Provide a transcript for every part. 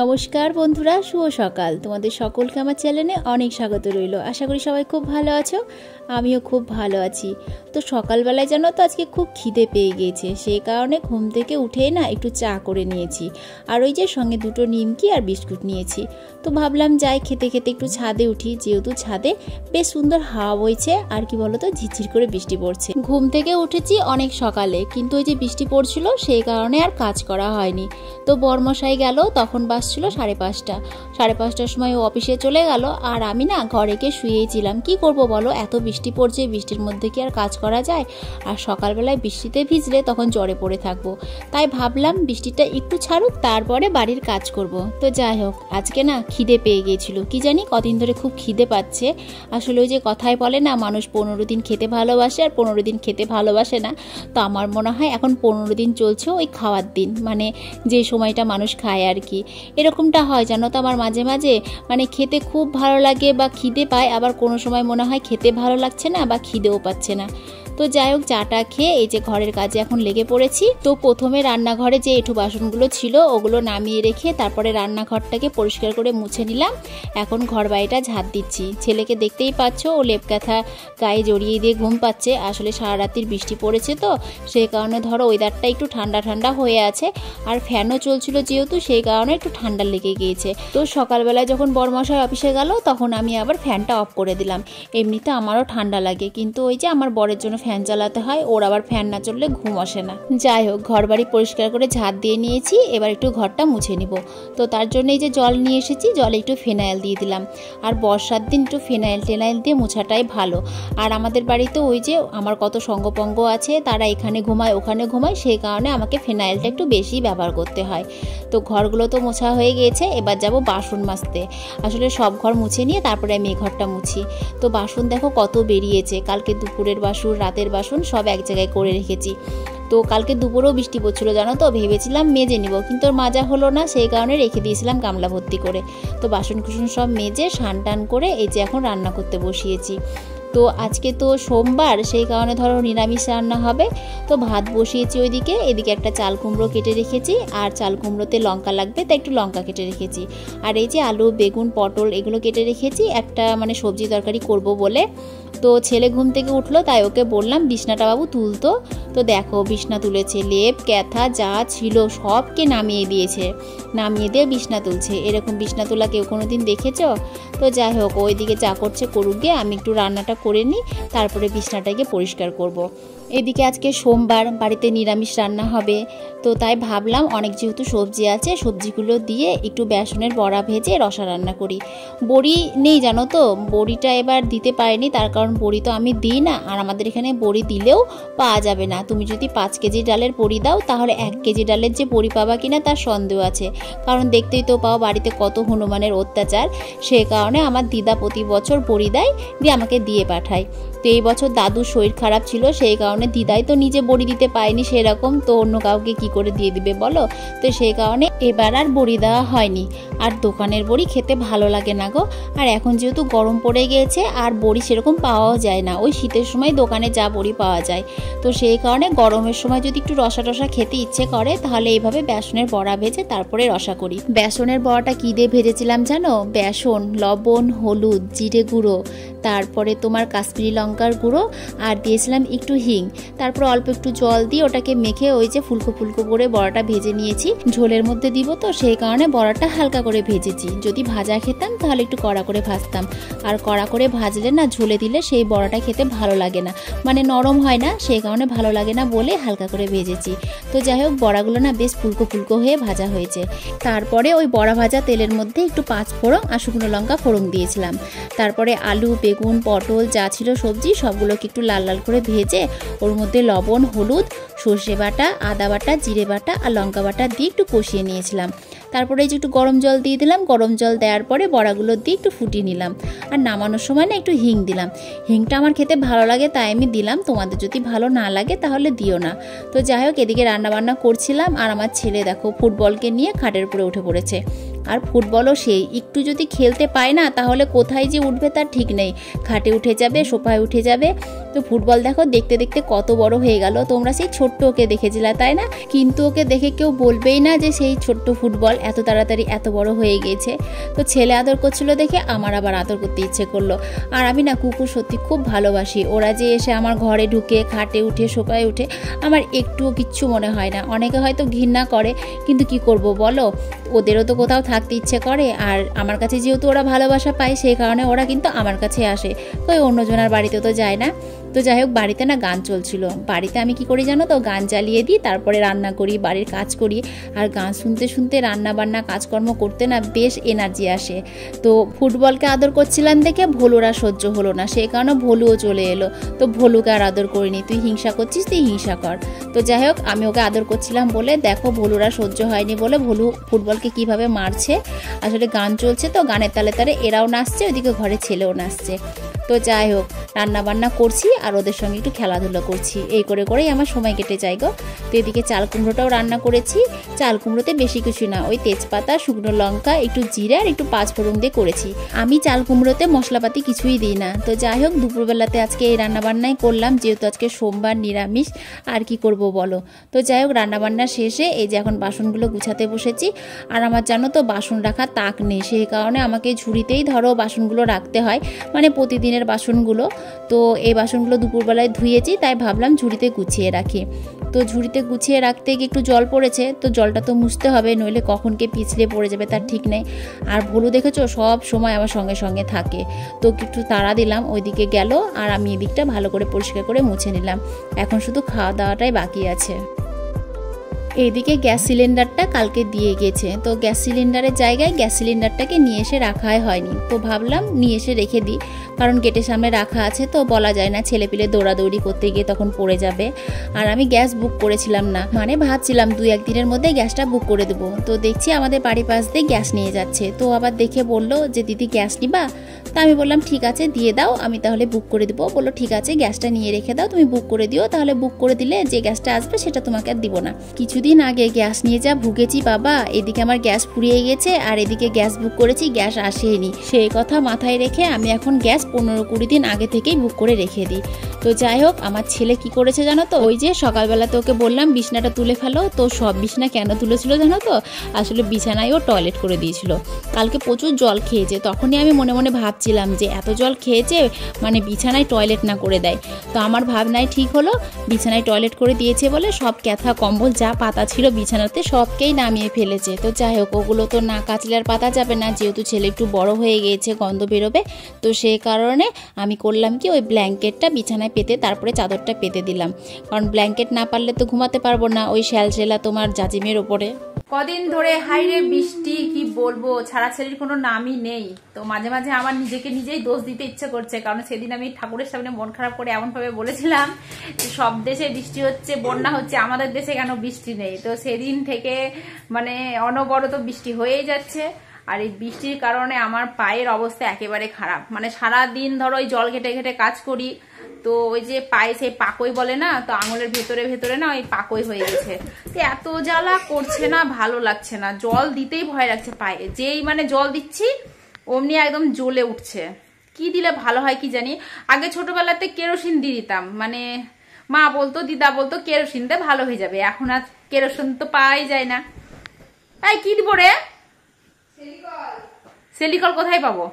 नमस्कार बंधुरा शुभ सकाल तुम्हादेर सकलके आमार चैनेले अनेक स्वागत रइल। आशा करी सबाई खूब भालो आछो, आमिओ खूब भालो आछि। तो सकाल बेलाय जानो तो आजके खूब खिदे पेये गियेछे, सेई कारणे घुम थेके उठेई ना एकटु चा करे नियेछि और ओई जे संगे दुटो निमकी और बिस्कुट नियेछि। तो भाबलाम जाई खेते खेते एकटु छादे उठी, जेहेतु छादे बेश सुंदर हावा बইছে আর কি বলতো ঝিরঝির করে বৃষ্টি পড়ছে। ঘুম থেকে উঠেছি অনেক সকালে, কিন্তু ওই যে বৃষ্টি পড়ছিল সেই কারণে আর কাজ করা হয়নি। তো বরমশাই গেল, তখন বাজছিল 5:30। 5:30টার সময় ও অফিসে চলে গেল আর আমি না ঘরে গিয়ে শুয়েছিলাম। কি করব বলো, এত বৃষ্টি পড়ছে, বৃষ্টির মধ্যে কি আর কাজ করা যায়? আর সকালবেলায় বৃষ্টিতে ভিজলে তখন জ্বরে পড়ে থাকবো। তাই ভাবলাম বৃষ্টিটা একটু ছাড়ুক, তারপরে বাড়ির কাজ করব। তো যাই হোক, আজকে না খিদে পেয়ে গিয়েছিল, কি জানি কদিন ধরে খুব খিদে পাচ্ছে। আসলে ওই যে কথায় বলে না, মানুষ 15 দিন খেতে ভালোবাসে আর 15 দিন খেতে ভালোবাসে না। তো আমার মনে হয় এখন 15 দিন চলছে ওই খাওয়ার দিন, মানে যে সময়টা মানুষ খায় আর কি। এরকমটা হয় জানো তো, আমার মাঝে মাঝে মানে খেতে খুব ভালো লাগে বা খিদে পায়, আবার কোনো সময় মনে হয় খেতে ভালো লাগছে না বা খিদেও পাচ্ছে না। তো যাই হোক, চাটা খেয়ে এই যে ঘরের কাজে এখন লেগে পড়েছি। তো প্রথমে রান্নাঘরে যে এঁঠো বাসনগুলো ছিল ওগুলো নামিয়ে রেখে তারপরে রান্নাঘরটাকে পরিষ্কার করে মুছে নিলাম। এখন ঘর বাড়িটা ঝাড় দিচ্ছি। ছেলেকে দেখতেই পাচ্ছ, ও লেপ কাঁথা গায়ে জড়িয়ে দিয়ে ঘুম পাচ্ছে। আসলে সারা রাত্রির বৃষ্টি পড়েছে তো সেই কারণে ধরো ওয়েদারটা একটু ঠান্ডা ঠান্ডা হয়ে আছে, আর ফ্যানও চলছিল যেহেতু সেই কারণে একটু ঠান্ডা লেগে গিয়েছে। তো সকালবেলায় যখন বরমশাই অফিসে গেল তখন আমি আবার ফ্যানটা অফ করে দিলাম। এমনিতে আমারও ঠান্ডা লাগে, কিন্তু ওই যে আমার বরের জন্য ফ্যান চালাতে হয়, ওর আবার ফ্যান না চললে ঘুম আসে না। যাই হোক, ঘর বাড়ি পরিষ্কার করে ঝাড় দিয়ে নিয়েছি, এবার একটু ঘরটা মুছে নিব। তো তার জন্য এই যে জল নিয়ে এসেছি, জলে একটু ফেনাইল দিয়ে দিলাম। আর বর্ষার দিন একটু ফেনাইল দিয়ে মোছাটাই ভালো। আর আমাদের বাড়িতে ওই যে আমার কত সঙ্গপঙ্গ আছে, তারা এখানে ঘুমায় ওখানে ঘুমায়, সেই কারণে আমাকে ফেনাইলটা একটু বেশি ব্যবহার করতে হয়। তো ঘরগুলো তো মোছা হয়ে গিয়েছে, এবার যাব বাসন মাজতে। আসলে সব ঘর মুছে নিয়ে তারপরে আমি এই ঘরটা মুছি। তো বাসন দেখো কত বেরিয়েছে, কালকে দুপুরের বাসন রাতের বাসন সব এক জায়গায় করে রেখেছি। তো কালকে দুপুরেও বৃষ্টি পড়ছিল জানো তো, ভেবেছিলাম মেজে নিব, কিন্তু ওর মাজা হলো না, সেই কারণে রেখে দিয়েছিলাম গামলা ভর্তি করে। তো বাসন কুসন সব মেজে স্নান টান করে এই যে এখন রান্না করতে বসিয়েছি। তো আজকে তো সোমবার, সেই কারণে ধরো নিরামিষ রান্না হবে। তো ভাত বসিয়েছি ওইদিকে, এদিকে একটা চাল কুমড়ো কেটে রেখেছি, আর চাল কুমড়োতে লঙ্কা লাগবে তাই একটু লঙ্কা কেটে রেখেছি। আর এই যে আলু বেগুন পটল এগুলো কেটে রেখেছি, একটা মানে সবজি তরকারি করব বলে। তো ছেলে ঘুম থেকে উঠলো, তাই ওকে বললাম বিছনাটা বাবু তুলতো। তো দেখো বিছনা তুলেছে, লেপ ক্যাথা যা ছিল সবকে নামিয়ে দিয়েছে, নামিয়ে দিয়ে বিছনা তুলছে। এরকম বিছনা তোলা কেউ কোনোদিন দেখেছো? তো যাই হোক, ওইদিকে যা করছে করুক গে, আমি একটু রান্নাটা করে নিই, তারপরে বিছনাটাকে পরিষ্কার করব। এদিকে আজকে সোমবার, বাড়িতে নিরামিষ রান্না হবে। তো তাই ভাবলাম অনেক যেহেতু সবজি আছে, সবজিগুলো দিয়ে একটু বেসনের বড়া ভেজে রসা রান্না করি। বড়ি নেই জানো তো, বড়িটা এবার দিতে পারিনি, তার কারণ বড়ি তো আমি দিই না, আর আমাদের এখানে বড়ি দিলেও পাওয়া যাবে না। তুমি যদি 5 কেজি ডালের বড়ি দাও তাহলে 1 কেজি ডালের যে বড়ি পাবা কিনা তার সন্দেহ আছে, কারণ দেখতেই তো পাও বাড়িতে কত হনুমানের অত্যাচার। সে কারণে আমার দিদা প্রতি বছর বড়ি দেয়, দিয়ে আমাকে দিয়ে পাঠায়। তো এই বছর দাদুর শরীর খারাপ ছিল, সেই কারণে দিদাই তো নিজে বড়ি দিতে পায়নি সেরকম, তো অন্য কাউকে কি করে দিয়ে দিবে বলো। তো সেই কারণে এবার আর বড়ি দেওয়া হয়নি। আর দোকানের বড়ি খেতে ভালো লাগে না গো। আর এখন যেহেতু গরম পড়ে গিয়েছে আর বড়ি সেরকম পাওয়াও যায় না, ওই শীতের সময় দোকানে যা বড়ি পাওয়া যায়। তো সেই কারণে গরমের সময় যদি একটু রসা টসা খেতে ইচ্ছে করে তাহলে এইভাবে বেসনের বড়া ভেজে তারপরে রসা করি। বেসনের বড়াটা কী দিয়ে ভেজেছিলাম জানো? বেসন, লবণ, হলুদ, জিরে গুঁড়ো, তারপরে তোমার কাশ্মীরি লঙ্কার গুঁড়ো, আর দিয়েছিলাম একটু হিং, তারপর অল্প একটু জল দিয়ে ওটাকে মেখে ওই যে ফুলকো ফুলকো করে বড়াটা ভেজে নিয়েছি। ঝোলের মধ্যে দিব তো সেই কারণে বড়াটা হালকা করে ভেজেছি। যদি ভাজা খেতাম তাহলে একটু কড়া করে ভাজতাম, আর কড়া করে ভাজলে না ঝোলে দিলে সেই বড়াটা খেতে ভালো লাগে না, মানে নরম হয় না, সেই কারণে ভালো লাগে না বলে হালকা করে ভেজেছি। তো যাই হোক, বড়াগুলো না বেশ ফুলকো ফুলকো হয়ে ভাজা হয়েছে। তারপরে ওই বড়া ভাজা তেলের মধ্যে একটু 5 ফোড়ন আর শুকনো লঙ্কা ফোড়ন দিয়েছিলাম। তারপরে আলু বেগুন পটল যা ছিল সবজি সবগুলোকে একটু লাল লাল করে ভেজে ওর মধ্যে লবণ হলুদ সর্ষে বাটা আদা বাটা জিরে বাটা আর লঙ্কা বাটা দিয়ে একটু কষিয়ে নিয়েছিলাম। তারপরে এই যে একটু গরম জল দিয়ে দিলাম, গরম জল দেওয়ার পরে বড়াগুলো দিয়ে একটু ফুটিয়ে নিলাম। আর নামানোর সময় না একটু হিং দিলাম, হিংটা আমার খেতে ভালো লাগে তাই আমি দিলাম, তোমাদের যদি ভালো না লাগে তাহলে দিও না। তো যাই হোক, এদিকে রান্নাবান্না করছিলাম আর আমার ছেলে দেখো ফুটবলকে নিয়ে খাটের উপরে উঠে পড়েছে। আর ফুটবলও সেই, একটু যদি খেলতে পায় না তাহলে কোথায় যে উঠবে তার ঠিক নেই, খাটে উঠে যাবে, সোফায় উঠে যাবে। তো ফুটবল দেখো দেখতে দেখতে কত বড় হয়ে গেল। তোমরা সেই ছোট্ট ওকে দেখেছিলে তাই না, কিন্তু ওকে দেখে কেউ বলবেই না যে সেই ছোট্ট ফুটবল এত তাড়াতাড়ি এত বড় হয়ে গেছে। তো ছেলে আদর করছিল দেখে আমার আবার আদর করতে ইচ্ছে করলো। আর আমি না কুকুর সত্যি খুব ভালোবাসি। ওরা যে এসে আমার ঘরে ঢুকে খাটে উঠে সোফায় উঠে আমার একটুও কিচ্ছু মনে হয় না। অনেকে হয়তো ঘৃণা করে, কিন্তু কি করব বলো, ওদেরও তো কোথাও থাকতে ইচ্ছে করে। আর আমার কাছে যেহেতু ওরা ভালোবাসা পায় সেই কারণে ওরা কিন্তু আমার কাছে আসে, কই অন্যজনের বাড়িতে তো যায় না। তো যাই হোক, বাড়িতে না গান চলছিল। বাড়িতে আমি কি করি জানো তো, গান চালিয়ে দিই, তারপরে রান্না করি, বাড়ির কাজ করি। আর গান শুনতে শুনতে রান্না বান্না কাজকর্ম করতে না বেশ এনার্জি আসে। তো ফুটবলকে আদর করছিলাম দেখে ভোলুর আর সহ্য হলো না, সেই কারণে ভোলুও চলে এলো। তো ভোলুকে আর আদর করিনি, তুই হিংসা করছিস, তুই হিংসা কর। তো যাই হোক, আমি ওকে আদর করছিলাম বলে দেখো ভোলুর আর সহ্য হয়নি বলে ভোলু ফুটবলকে কিভাবে মারছে। আসলে গান চলছে তো, গানের তালে তালে এরাও নাচছে, ওইদিকে ঘরে ছেলেও নাচছে। তো যাই হোক, রান্না বান্না করছি আর ওদের সঙ্গে একটু খেলাধুলা করছি, এই করে করেই আমার সময় কেটে যায় গো। তো এদিকে চাল কুমড়োটাও রান্না করেছি। চাল কুমড়োতে বেশি কিছু না, ওই তেজপাতা, শুকনো লঙ্কা, একটু জিরা আর একটু পাঁচফোড়ন দিয়ে করেছি। আমি চাল কুমড়োতে মশলাপাতি কিছুই দিই না। তো যাই হোক, দুপুরবেলাতে আজকে এই রান্নাবান্নাই করলাম, যেহেতু আজকে সোমবার নিরামিষ, আর কি করব বলো। তো যাই হোক, রান্নাবান্না শেষে এই যে এখন বাসনগুলো গুছাতে বসেছি। আর আমার জানো তো বাসন রাখার তাক নেই, সেই কারণে আমাকে ঝুড়িতেই ধরো বাসনগুলো রাখতে হয়, মানে প্রতিদিনের বাসনগুলো। তো এই বাসনগুলো দুপুরবেলায় ধুয়েছি, তাই ভাবলাম ঝুড়িতে গুছিয়ে রাখি। তো ঝুড়িতে গুছিয়ে রাখতে গিয়ে একটু জল পড়েছে, তো জলটা তো মুছতে হবে, নইলে কখন কে পিছলে পড়ে যাবে তার ঠিক নেই। আর ভুলু দেখেছো সব সময় আমার সঙ্গে সঙ্গে থাকে। তো একটু তাড়া দিলাম, ওইদিকে গেল আর আমি এদিকটা ভালো করে পরিষ্কার করে মুছে নিলাম। এখন শুধু খাওয়া দাওয়াটাই বাকি আছে। এইদিকে গ্যাস সিলিন্ডারটা কালকে দিয়ে গেছে, তো গ্যাস সিলিন্ডারের জায়গায় গ্যাস সিলিন্ডারটাকে নিয়ে এসে রাখাই হয়নি। তো ভাবলাম নিয়ে এসে রেখে দিই, কারণ গেটের সামনে রাখা আছে তো বলা যায় না, ছেলেপিলে দৌড়াদৌড়ি করতে গিয়ে তখন পড়ে যাবে। আর আমি গ্যাস বুক করেছিলাম না, মানে ভাবছিলাম 2-1 দিনের মধ্যে গ্যাসটা বুক করে দেবো। তো দেখছি আমাদের বাড়ির পাশ দিয়ে গ্যাস নিয়ে যাচ্ছে, তো আবার দেখে বললো যে দিদি গ্যাস নিবা। তা আমি বললাম ঠিক আছে দিয়ে দাও, আমি তাহলে বুক করে দেবো। বললো ঠিক আছে গ্যাসটা নিয়ে রেখে দাও, তুমি বুক করে দিও, তাহলে বুক করে দিলে যে গ্যাসটা আসবে সেটা তোমাকে আর দিব না। কিছুদিন আগে গ্যাস নিয়ে যা ভুগেছি বাবা, এদিকে আমার গ্যাস ফুরিয়ে গেছে আর এদিকে গ্যাস বুক করেছি, গ্যাস আসেনি। সেই কথা মাথায় রেখে আমি এখন গ্যাস 15-20 দিন আগে থেকেই বুক করে রেখে দিই। তো যাই হোক, আমার ছেলে কি করেছে জানো তো, ওই যে সকালবেলাতে ওকে বললাম বিছনাটা তুলে ফেলো, তো সব বিছনা কেন তুলেছিল জানো তো, আসলে বিছানায় ও টয়লেট করে দিয়েছিল। কালকে প্রচুর জল খেয়েছে, তখনই আমি মনে মনে ভাবছিলাম যে এত জল খেয়েছে মানে বিছানায় টয়লেট না করে দেয়। তো আমার ভাবনায় ঠিক হলো, বিছানায় টয়লেট করে দিয়েছে বলে সব ক্যাথা কম্বল যা পাতা ছিল বিছানাতে সবকেই নামিয়ে ফেলেছে। তো যাই হোক, ওগুলো তো না কাচলে আর পাতা যাবে না, যেহেতু ছেলে একটু বড় হয়ে গিয়েছে, গন্ধ বেরোবে। তো সেই কারণে আমি করলাম কি, ওই ব্ল্যাঙ্কেটটা বিছানায় পেতে তারপরে চাদরটা পেতে দিলাম, কারণ ব্ল্যাঙ্কেট না পারলে তো ঘুমাতে পারবো না ওই শ্যালশেলা তোমার জাজিমের ওপরে। কদিন ধরে হাইরে বৃষ্টি, কি বলবো, ছাড়াছাড়ির কোনো নামই নেই। তো মাঝে মাঝে আমার নিজেকে নিজেই দোষ দিতে ইচ্ছে করছে, কারণ সেদিন আমি ঠাকুরের সামনে মন খারাপ করে এমন ভাবে বলেছিলাম যে সব দেশে বৃষ্টি হচ্ছে, বন্যা হচ্ছে, আমাদের দেশে কেন বৃষ্টি নেই। তো সেদিন থেকে মানে অনবরত বৃষ্টি হয়েই যাচ্ছে। আর এই বৃষ্টির কারণে আমার পায়ের অবস্থা একেবারে খারাপ, মানে সারাদিন ধরো ওই জল ঘেটে ঘেটে কাজ করি, তো ওই যে পায়ে সেই পাকই বলে না, তো আঙুলের ভেতরে ভেতরে না ওই পাকই হয়ে গেছে। তো এত জ্বালা করছে না, ভালো লাগছে না, জল দিতেই ভয় লাগছে পায়ে। যেই মানে জল দিচ্ছি অমনি একদম জ্বলে উঠছে। কি দিলে ভালো হয় কি জানি। আগে ছোটবেলাতে কেরোসিন দিয়ে দিতাম, মানে মা বলতো, দিদা বলতো কেরোসিন দিয়ে ভালো হয়ে যাবে। এখন আর কেরোসিন তো পাওয়াই যায় না। এই কি দিব রে? সেলিকল কোথায় পাবো?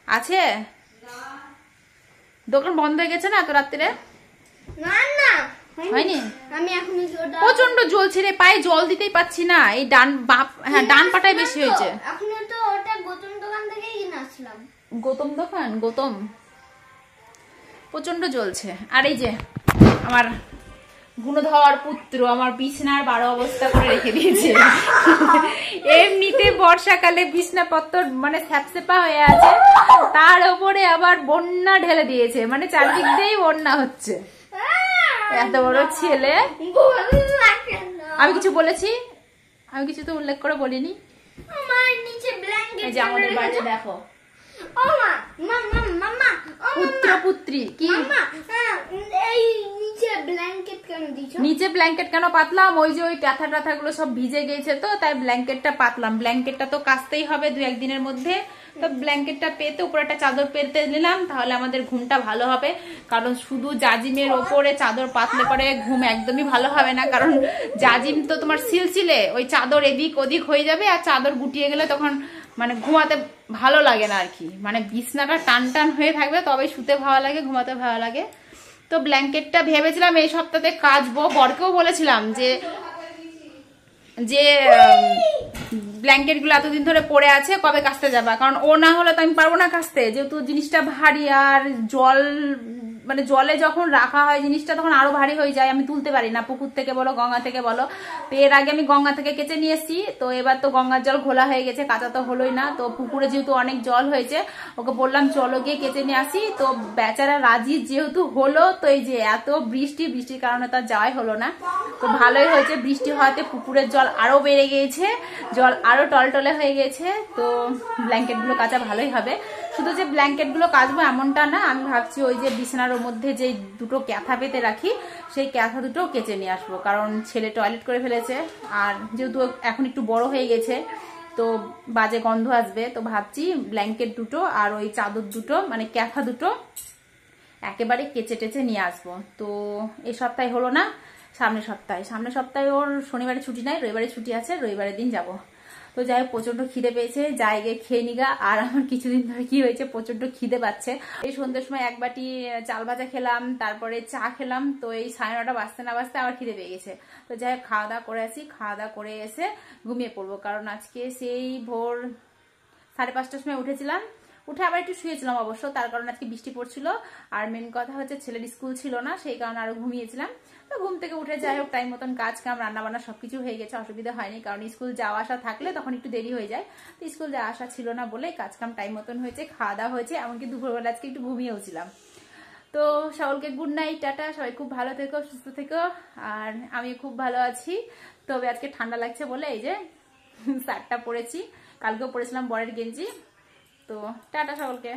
আছে? দোকান বন্ধ হয়ে গেছে না তো রাত্রে? হয়নি, প্রচন্ড জ্বলছে রে, পায়ে জল দিতেই পাচ্ছি না। এই ডান ডান পাটায় বেশি হয়েছে। গৌতম দোকান, গৌতম প্রচন্ড জ্বলছে। আর এই যে আমার গুণধর পুত্র আমার বিছনার 12 অবস্থা করে রেখে দিয়েছে। এমনিতে বর্ষাকালে বিছনাপত্র মানে স্যাপসেপা হয়ে আছে, তার উপরে আবার বন্যা ঢেলে দিয়েছে, মানে চারদিক দিয়েই বন্যা হচ্ছে। এত বড় ছেলে। আমি কিছু বলেছি? আমি কিছু তো উল্লেখ করে বলিনি। এই যে আমাদের বাড়িতে দেখো পুত্র পুত্রী কি নিচে ব্ল্যাঙ্কেট কেন দিছো? নিচে ব্ল্যাঙ্কেট কেন পাতলাম, ওই যে ওই কাঁথা টাথাগুলো সব ভিজে গেছে, তো তাই ব্ল্যাঙ্কেটটা পাতলাম। ব্ল্যাঙ্কেটটা তো কাচতেই হবে 2-1 দিনের মধ্যে, তো ব্ল্যাঙ্কেটটা পেতে উপরে একটা চাদর পেতে নিলাম, তাহলে আমাদের ঘুমটা ভালো হবে। কারণ শুধু জাজিমের ওপরে চাদর পাতলে পরে ঘুম একদমই ভালো হবে না, কারণ জাজিম তো তোমার সিলসিলে, ওই চাদর এদিক ওদিক হয়ে যাবে, আর চাদর গুটিয়ে গেলে তখন মানে ঘুমাতে ভালো লাগে না আর কি, মানে বিছনাটা টান টান হয়ে থাকবে তবে শুতে ভালো লাগে, ঘুমাতে ভালো লাগে। তো ব্ল্যাঙ্কেটটা ভেবেছিলাম এই সপ্তাহে কাচবো, বরকেও বলেছিলাম যে ব্ল্যাঙ্কেট গুলো এতদিন ধরে পড়ে আছে, কবে কাচতে যাবা, কারণ ও না হলে তো আমি পারবো না কাচতে, যেহেতু জিনিসটা ভারী, আর জল মানে জলে যখন রাখা হয় জিনিসটা তখন আরো ভারী হয়ে যায়, আমি তুলতে পারি না, পুকুর থেকে বলো গঙ্গা থেকে বলো। তো এর আগে আমি গঙ্গা থেকে কেচে নিয়ে এসেছি, তো এবার তো গঙ্গার জল ঘোলা হয়ে গেছে, কাঁচা তো হলোই না, তো পুকুরে যেহেতু অনেক জল হয়েছে, ওকে বললাম চলো গিয়ে কেচে নিয়ে আসি, তো বেচারা রাজি যেহেতু হলো, তো এই যে এত বৃষ্টির কারণে তার যাওয়াই হলো না। তো ভালোই হয়েছে, বৃষ্টি হওয়াতে পুকুরের জল আরো বেড়ে গিয়েছে, জল আরো টলটলে হয়ে গেছে, তো ব্ল্যাঙ্কেট গুলো কাচা ভালোই হবে। শুধু যে ব্ল্যাঙ্কেট গুলো কাচবো এমনটা না, আমি ভাবছি ওই যে বিছানার মধ্যে যে দুটো ক্যাথা পেতে রাখি, সেই ক্যাথা দুটো কেচে নিয়ে আসবো, কারণ ছেলে টয়লেট করে ফেলেছে, আর যেহেতু এখন একটু বড় হয়ে গেছে তো বাজে গন্ধ আসবে, তো ভাবছি ব্ল্যাঙ্কেট দুটো আর ওই চাদর দুটো মানে ক্যাথা দুটো একেবারে কেচে টেচে নিয়ে আসবো। তো এই সপ্তাহে হলো না, সামনের সপ্তাহে ওর শনিবারে ছুটি নাই, রবিবারে ছুটি আছে, রবিবারের দিন যাব। তো যাই হোক, প্রচন্ড খিদে পেয়েছে, জায়গায় খেয়ে নিগা। আর আমার কিছুদিন ধরে কি হয়েছে, প্রচন্ড খিদে পাচ্ছে। এই সন্ধ্যের সময় 1 বাটি চাল ভাজা খেলাম, তারপরে চা খেলাম, তো এই 9:30 বাজতে না বাজতে আবার খিদে পেয়ে গেছে। তো যাই হোক, খাওয়া দাওয়া করে আসি, খাওয়া দাওয়া করে এসে ঘুমিয়ে পড়বো, কারণ আজকে সেই ভোর 5:30টার সময় উঠেছিলাম, উঠে আবার একটু শুয়েছিলাম অবশ্য, তার কারণ আজকে বৃষ্টি পড়ছিল, আর মেন কথা হচ্ছে ছেলের স্কুল ছিল না, সেই কারণে আরো ঘুমিয়েছিলাম। তো ঘুম থেকে উঠে যাই হোক টাইম মতন কাজ কাম রান্না বান্না সবকিছু হয়ে গেছে, অসুবিধা হয়নি, কারণ স্কুল যাওয়া আসা থাকলে তখন একটু দেরি হয়ে যায়। তো স্কুল যাওয়া আসা ছিল না বলে কাজ কাম টাইম মতন হয়েছে, খাওয়া দাওয়া হয়েছে, এমনকি দুপুরবেলা আজকে একটু ঘুমিয়েওছিলাম। তো সকলকে গুড নাইট, টাটা, সবাই খুব ভালো থেকো, সুস্থ থেকো, আর আমি খুব ভালো আছি। তবে আজকে ঠান্ডা লাগছে বলে এই যে শার্টটা পরেছি, কালকেও পরেছিলাম বরের গেঞ্জি। তো টাটা সকলকে।